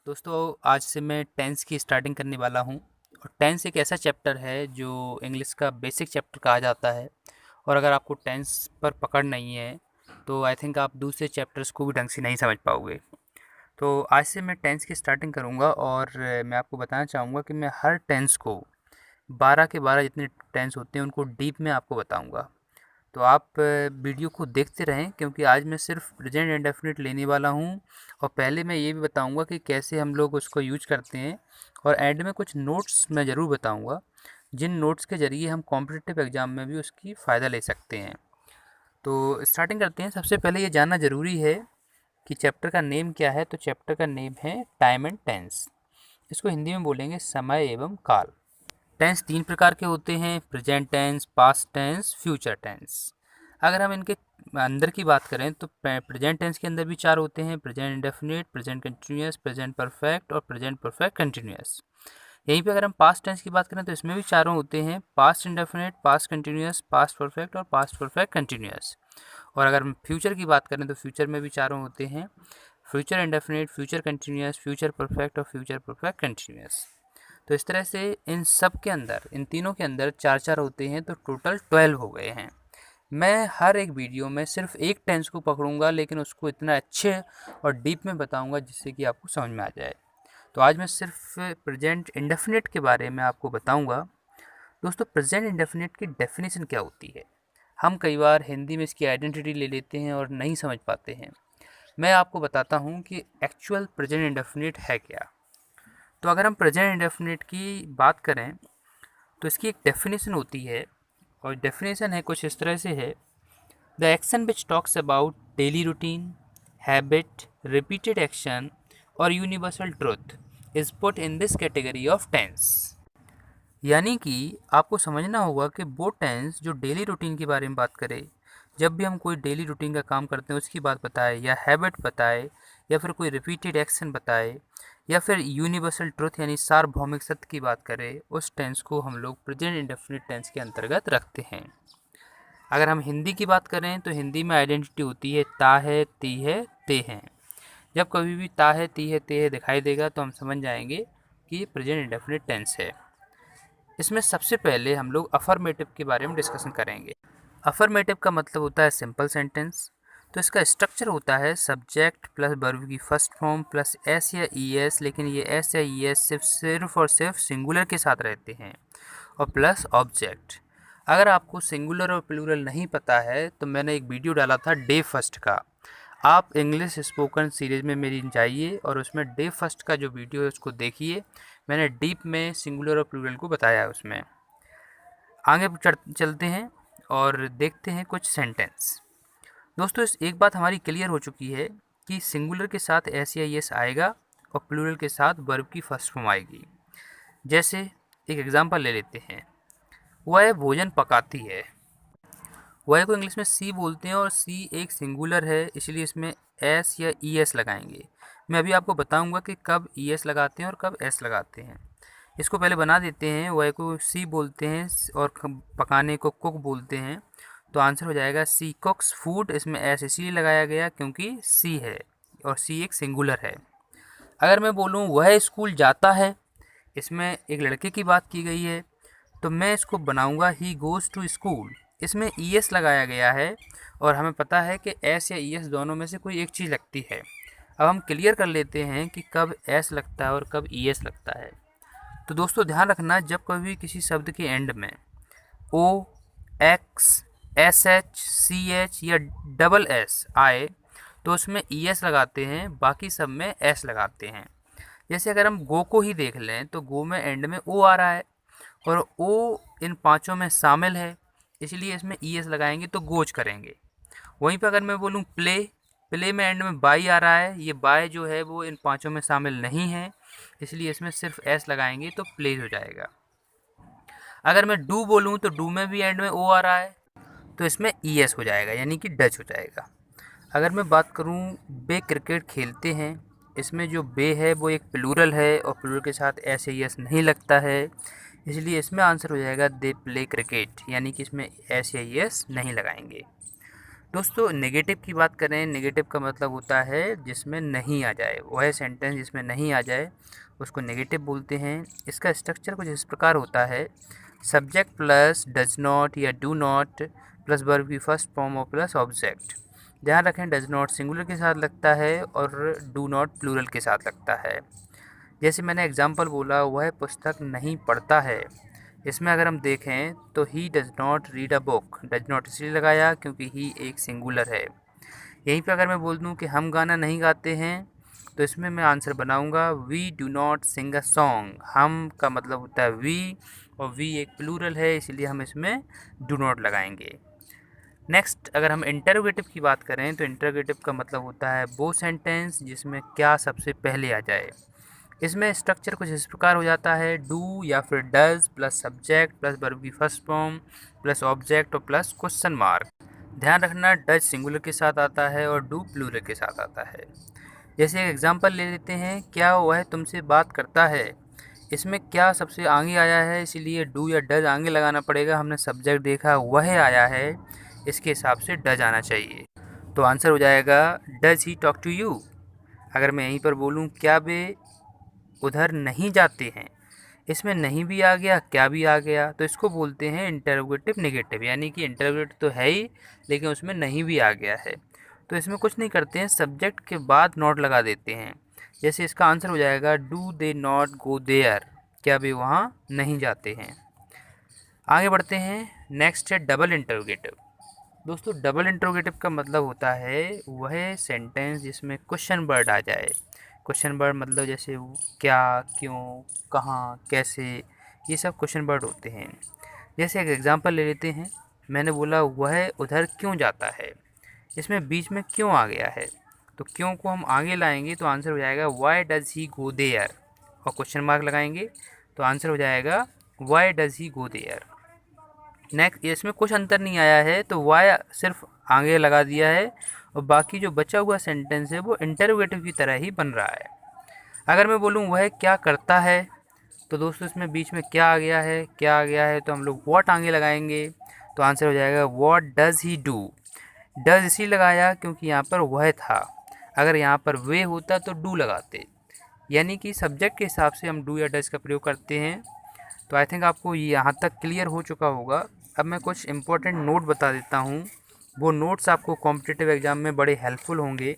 दोस्तों आज से मैं टेंस की स्टार्टिंग करने वाला हूँ। और टेंस एक ऐसा चैप्टर है जो इंग्लिश का बेसिक चैप्टर कहा जाता है। और अगर आपको टेंस पर पकड़ नहीं है तो आई थिंक आप दूसरे चैप्टर्स को भी ढंग से नहीं समझ पाओगे। तो आज से मैं टेंस की स्टार्टिंग करूँगा और मैं आपको बताना चाहूँगा कि मैं हर टेंस को 12 के 12 जितने टेंस होते हैं उनको डीप में आपको बताऊँगा। तो आप वीडियो को देखते रहें क्योंकि आज मैं सिर्फ प्रेजेंट इंडेफिनिट लेने वाला हूँ। और पहले मैं ये भी बताऊँगा कि कैसे हम लोग उसको यूज करते हैं। और एंड में कुछ नोट्स मैं ज़रूर बताऊँगा जिन नोट्स के ज़रिए हम कॉम्पिटिटिव एग्ज़ाम में भी उसकी फ़ायदा ले सकते हैं। तो स्टार्टिंग करते हैं। सबसे पहले ये जानना ज़रूरी है कि चैप्टर का नेम क्या है। तो चैप्टर का नेम है टाइम एंड टेंस। इसको हिंदी में बोलेंगे समय एवं काल। टेंस 3 प्रकार के होते हैं, present tense, past tense, future tense. अगर हम इनके अंदर की बात करें तो प्रेजेंट टेंस के अंदर भी 4 होते हैं, present indefinite, present continuous, present perfect और प्रेजेंट परफेक्ट कंटिन्यूअस। यहीं पे अगर हम पास्ट टेंस की बात करें तो इसमें भी चारों होते हैं, past indefinite, past continuous, past perfect और पास्ट परफेक्ट कंटिन्यूअस। और अगर हम फ्यूचर की बात करें तो फ्यूचर में भी चारों होते हैं, future indefinite, future continuous, future perfect और फ्यूचर परफेक्ट कंटिन्यूअस। तो इस तरह से इन सब के अंदर, इन तीनों के अंदर 4-4 होते हैं तो टोटल 12 हो गए हैं। मैं हर एक वीडियो में सिर्फ एक टेंस को पकड़ूंगा लेकिन उसको इतना अच्छे और डीप में बताऊंगा जिससे कि आपको समझ में आ जाए। तो आज मैं सिर्फ प्रेजेंट इंडेफिनिट के बारे में आपको बताऊंगा। दोस्तों प्रेजेंट इंडेफिनिट की डेफिनेशन क्या होती है? हम कई बार हिंदी में इसकी आइडेंटिटी ले लेते हैं और नहीं समझ पाते हैं। मैं आपको बताता हूँ कि एक्चुअल प्रेजेंट इंडेफिनिट है क्या। तो अगर हम प्रेजेंट इंडेफिनिट की बात करें तो इसकी एक डेफिनेशन होती है। और डेफिनेशन है कुछ इस तरह से है: the action which talks about daily routine, habit, repeated action और universal truth is put in this category of tense. यानी कि आपको समझना होगा कि वो टेंस जो डेली रूटीन के बारे में बात करे, जब भी हम कोई डेली रूटीन का काम करते हैं उसकी बात बताए, या हैबिट बताए, या फिर कोई रिपीटेड एक्शन बताए, या फिर यूनिवर्सल ट्रुथ यानी सार्वभौमिक सत्य की बात करें, उस टेंस को हम लोग प्रेजेंट इंडेफिनिट टेंस के अंतर्गत रखते हैं। अगर हम हिंदी की बात करें तो हिंदी में आइडेंटिटी होती है ता है, ती है, ते हैं। जब कभी भी ता है, ती है, ते है दिखाई देगा तो हम समझ जाएंगे कि ये प्रेजेंट इंडेफिनिट टेंस है। इसमें सबसे पहले हम लोग अफर्मेटिव के बारे में डिस्कशन करेंगे। अफर्मेटिव का मतलब होता है सिंपल सेंटेंस। तो इसका स्ट्रक्चर होता है सब्जेक्ट प्लस वर्ब की फर्स्ट फॉर्म प्लस एस या ई एस, लेकिन ये एस या ई एस सिर्फ और सिर्फ सिंगुलर के साथ रहते हैं, और प्लस ऑब्जेक्ट। अगर आपको सिंगुलर और प्लूरल नहीं पता है तो मैंने एक वीडियो डाला था डे फर्स्ट का। आप इंग्लिश स्पोकन सीरीज में मेरी जाइए और उसमें डे फर्स्ट का जो वीडियो है उसको देखिए। मैंने डीप में सिंगुलर और प्लूरल को बताया है उसमें। आगे चलते हैं और देखते हैं कुछ सेंटेंस। दोस्तों इस एक बात हमारी क्लियर हो चुकी है कि सिंगुलर के साथ एस या एस आएगा और प्लूरल के साथ वर्ब की फर्स्ट फॉर्म आएगी। जैसे एक एग्जांपल ले लेते हैं, वह भोजन पकाती है। वह को इंग्लिश में सी बोलते हैं और सी एक सिंगुलर है, इसलिए इसमें एस या ई एस लगाएंगे। मैं अभी आपको बताऊंगा कि कब ई एस लगाते हैं और कब एस लगाते हैं। इसको पहले बना देते हैं। वह को सी बोलते हैं और पकाने को कुक बोलते हैं। तो आंसर हो जाएगा सी कुक्स फूड। इसमें एस इसीलिए लगाया गया क्योंकि सी है और सी एक सिंगुलर है। अगर मैं बोलूँ वह स्कूल जाता है, इसमें एक लड़के की बात की गई है, तो मैं इसको बनाऊंगा ही गोज़ टू स्कूल। इसमें ई एस लगाया गया है और हमें पता है कि एस या ई एस दोनों में से कोई एक चीज़ लगती है। अब हम क्लियर कर लेते हैं कि कब एस लगता है और कब ई एस लगता है। तो दोस्तों ध्यान रखना, जब कभी किसी शब्द के एंड में O, X, S H, C H या डबल एस आए तो उसमें ई एस लगाते हैं, बाकी सब में एस लगाते हैं। जैसे अगर हम गो को ही देख लें तो गो में एंड में ओ आ रहा है और ओ इन पांचों में शामिल है, इसलिए इसमें ई एस लगाएंगे तो गोज करेंगे। वहीं पर अगर मैं बोलूँ प्ले, प्ले में एंड में बाई आ रहा है, ये बाय जो है वो इन पांचों में शामिल नहीं है, इसलिए इसमें सिर्फ एस लगाएंगे तो प्ले हो जाएगा। अगर मैं डू बोलूँ तो डू में भी एंड में ओ आ रहा है, तो इसमें ई एस हो जाएगा यानी कि डच हो जाएगा। अगर मैं बात करूँ बे क्रिकेट खेलते हैं, इसमें जो बे है वो एक प्लूरल है और प्लूरल के साथ एस या एस नहीं लगता है, इसलिए इसमें आंसर हो जाएगा दे प्ले क्रिकेट, यानी कि इसमें एस या एस नहीं लगाएंगे। दोस्तों नेगेटिव की बात करें, नेगेटिव का मतलब होता है जिसमें नहीं आ जाए, वह सेंटेंस जिसमें नहीं आ जाए उसको नेगेटिव बोलते हैं। इसका स्ट्रक्चर कुछ इस प्रकार होता है, सब्जेक्ट प्लस डज नॉट या डू नॉट प्लस वर्ब की फर्स्ट फॉर्म और प्लस ऑब्जेक्ट। ध्यान रखें डज नॉट सिंगुलर के साथ लगता है और डू नॉट प्लूरल के साथ लगता है। जैसे मैंने एग्जाम्पल बोला, वह पुस्तक नहीं पढ़ता है, इसमें अगर हम देखें तो he does not read a book, does not इसलिए लगाया क्योंकि ही एक सिंगुलर है। यहीं पे अगर मैं बोल दूं कि हम गाना नहीं गाते हैं, तो इसमें मैं आंसर बनाऊंगा we do not sing a song. हम का मतलब होता है वी, और वी एक प्लूरल है, इसलिए हम इसमें डू नॉट लगाएंगे। नेक्स्ट अगर हम इंटरोगेटिव की बात करें, तो इंटरोगेटिव का मतलब होता है वो सेंटेंस जिसमें क्या सबसे पहले आ जाए। इसमें स्ट्रक्चर कुछ इस प्रकार हो जाता है, डू या फिर does plus subject plus verb की फर्स्ट फॉर्म प्लस ऑब्जेक्ट और प्लस क्वेश्चन मार्क। ध्यान रखना डज सिंगुलर के साथ आता है और डू प्लूरल के साथ आता है। जैसे एक एग्जांपल ले लेते हैं, क्या वह तुमसे बात करता है। इसमें क्या सबसे आगे आया है, इसीलिए डू या डज आगे लगाना पड़ेगा। हमने सब्जेक्ट देखा वह आया है, इसके हिसाब से डज आना चाहिए। तो आंसर हो जाएगा does he talk to you. अगर मैं यहीं पर बोलूँ क्या वे उधर नहीं जाते हैं, इसमें नहीं भी आ गया, क्या भी आ गया, तो इसको बोलते हैं इंटरोगेटिव नेगेटिव, यानी कि इंटरोगेटिव तो है ही लेकिन उसमें नहीं भी आ गया है। तो इसमें कुछ नहीं करते हैं, सब्जेक्ट के बाद नॉट लगा देते हैं। जैसे इसका आंसर हो जाएगा do they not go there, क्या वे वहाँ नहीं जाते हैं। आगे बढ़ते हैं, नेक्स्ट है डबल इंटरोगेटिव। दोस्तों डबल इंटरोगेटिव का मतलब होता है वह सेंटेंस जिसमें क्वेश्चन वर्ड आ जाए। क्वेश्चन वर्ड मतलब जैसे क्या, क्यों, कहाँ, कैसे, ये सब क्वेश्चन वर्ड होते हैं। जैसे एक एग्जांपल ले लेते हैं, मैंने बोला वह उधर क्यों जाता है, इसमें बीच में क्यों आ गया है, तो क्यों को हम आगे लाएंगे तो आंसर हो जाएगा why does he go there, और क्वेश्चन मार्क लगाएंगे तो आंसर हो जाएगा why does he go there. Next इसमें कुछ अंतर नहीं आया है, तो वाई सिर्फ आगे लगा दिया है और बाकी जो बचा हुआ सेंटेंस है वो इंटरोगेटिव की तरह ही बन रहा है। अगर मैं बोलूँ वह क्या करता है, तो दोस्तों इसमें बीच में क्या आ गया है, क्या आ गया है, तो हम लोग व्हाट आगे लगाएंगे तो आंसर हो जाएगा what does he do. Does इसलिए लगाया क्योंकि यहाँ पर वह था, अगर यहाँ पर वे होता तो डू लगाते, यानी कि सब्जेक्ट के हिसाब से हम डू या डज का प्रयोग करते हैं। तो आई थिंक आपको यहाँ तक क्लियर हो चुका होगा। अब मैं कुछ इम्पोर्टेंट नोट बता देता हूँ, वो नोट्स आपको कॉम्पिटिटिव एग्ज़ाम में बड़े हेल्पफुल होंगे,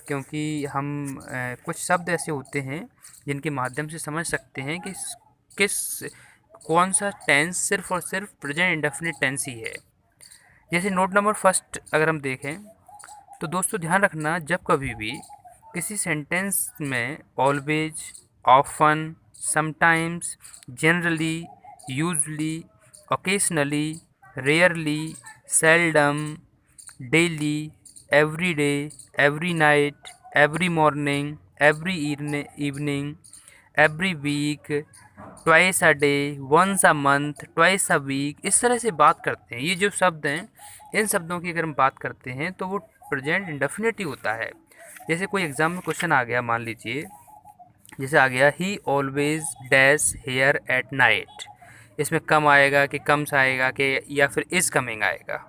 क्योंकि हम कुछ शब्द ऐसे होते हैं जिनके माध्यम से समझ सकते हैं कि किस कौन सा टेंस सिर्फ और सिर्फ प्रेजेंट इंडेफिनिट टेंस ही है। जैसे नोट नंबर फर्स्ट अगर हम देखें, तो दोस्तों ध्यान रखना जब कभी भी किसी सेंटेंस में always, often, sometimes, generally, usually, occasionally, rarely, seldom, daily, every day, every night, every morning, every evening, every week, twice a day, once a month, twice a week, इस तरह से बात करते हैं। ये जो शब्द हैं, इन शब्दों की अगर हम बात करते हैं तो वो प्रेजेंट इंडेफिनिट ही होता है। जैसे कोई एग्जाम में क्वेश्चन आ गया, मान लीजिए जैसे आ गया ही always dash here at night, इसमें कम आएगा कि कम्स आएगा कि या फिर इज़ कमिंग आएगा।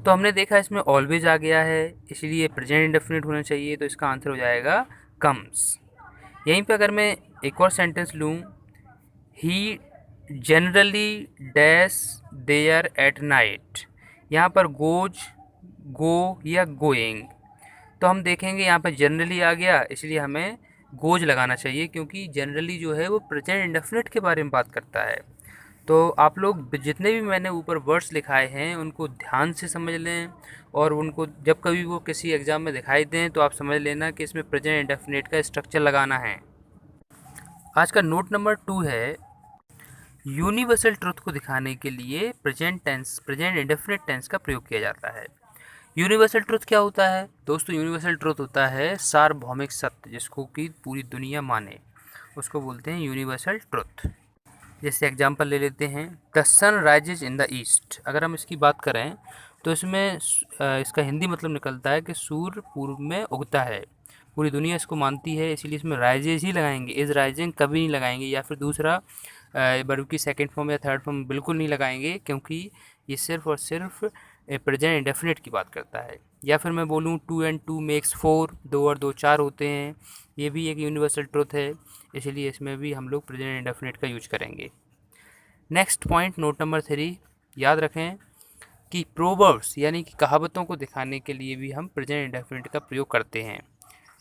तो हमने देखा इसमें ऑलवेज आ गया है, इसलिए प्रेजेंट इंडेफिनिट होना चाहिए, तो इसका आंसर हो जाएगा कम्स। यहीं पे अगर मैं एक और सेंटेंस लूँ, he generally dash there at night, यहाँ पर गोज, गो या गोइंग, तो हम देखेंगे यहाँ पर जनरली आ गया, इसलिए हमें गोज लगाना चाहिए, क्योंकि जनरली जो है वो प्रेजेंट इंडेफिनिट के बारे में बात करता है। तो आप लोग जितने भी मैंने ऊपर वर्ड्स लिखाए हैं उनको ध्यान से समझ लें, और उनको जब कभी वो किसी एग्ज़ाम में दिखाई दें तो आप समझ लेना कि इसमें प्रेजेंट इंडेफिनिट का स्ट्रक्चर लगाना है। आज का नोट नंबर 2 है, यूनिवर्सल ट्रुथ को दिखाने के लिए प्रेजेंट इंडेफिनिट टेंस का प्रयोग किया जाता है। यूनिवर्सल ट्रुथ क्या होता है दोस्तों? यूनिवर्सल ट्रुथ होता है सार्वभौमिक सत्य, जिसको कि पूरी दुनिया माने, उसको बोलते हैं यूनिवर्सल ट्रुथ। जैसे एग्जांपल ले लेते हैं, the sun rises in the east. अगर हम इसकी बात करें तो इसमें इसका हिंदी मतलब निकलता है कि सूर्य पूर्व में उगता है, पूरी दुनिया इसको मानती है, इसीलिए इसमें राइजेज ही लगाएंगे, इज़ राइजिंग कभी नहीं लगाएंगे, या फिर दूसरा वर्ब की सेकंड फॉर्म या थर्ड फॉर्म बिल्कुल नहीं लगाएंगे, क्योंकि ये सिर्फ और सिर्फ प्रेजेंट इंडेफिनिट की बात करता है। या फिर मैं बोलूँ 2 and 2 मेक्स 4, 2 और 2 4 होते हैं, ये भी एक यूनिवर्सल ट्रुथ है, इसलिए इसमें भी हम लोग प्रेजेंट इंडेफिनिट का यूज करेंगे। नेक्स्ट पॉइंट, नोट नंबर 3, याद रखें कि प्रोवर्ब्स यानी कि कहावतों को दिखाने के लिए भी हम प्रेजेंट इंडेफिनिट का प्रयोग करते हैं।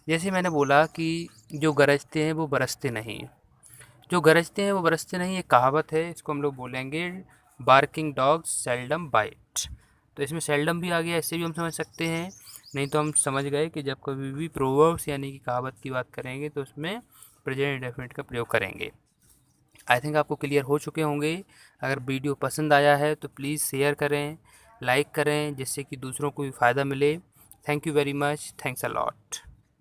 जैसे मैंने बोला कि जो गरजते हैं वो बरसते नहीं, जो गरजते हैं वो बरसते नहीं, एक कहावत है, इसको हम लोग बोलेंगे बार्किंग डॉग्स सेल्डम बाइट। तो इसमें सेल्डम भी आ गया, इससे भी हम समझ सकते हैं। नहीं तो हम समझ गए कि जब कभी भी प्रोवर्ब्स यानी कि कहावत की बात करेंगे तो उसमें प्रेजेंट इंडेफिनिट का प्रयोग करेंगे। आई थिंक आपको क्लियर हो चुके होंगे। अगर वीडियो पसंद आया है तो प्लीज़ शेयर करें, लाइक करें, जिससे कि दूसरों को भी फ़ायदा मिले। Thank you very much, thanks a lot.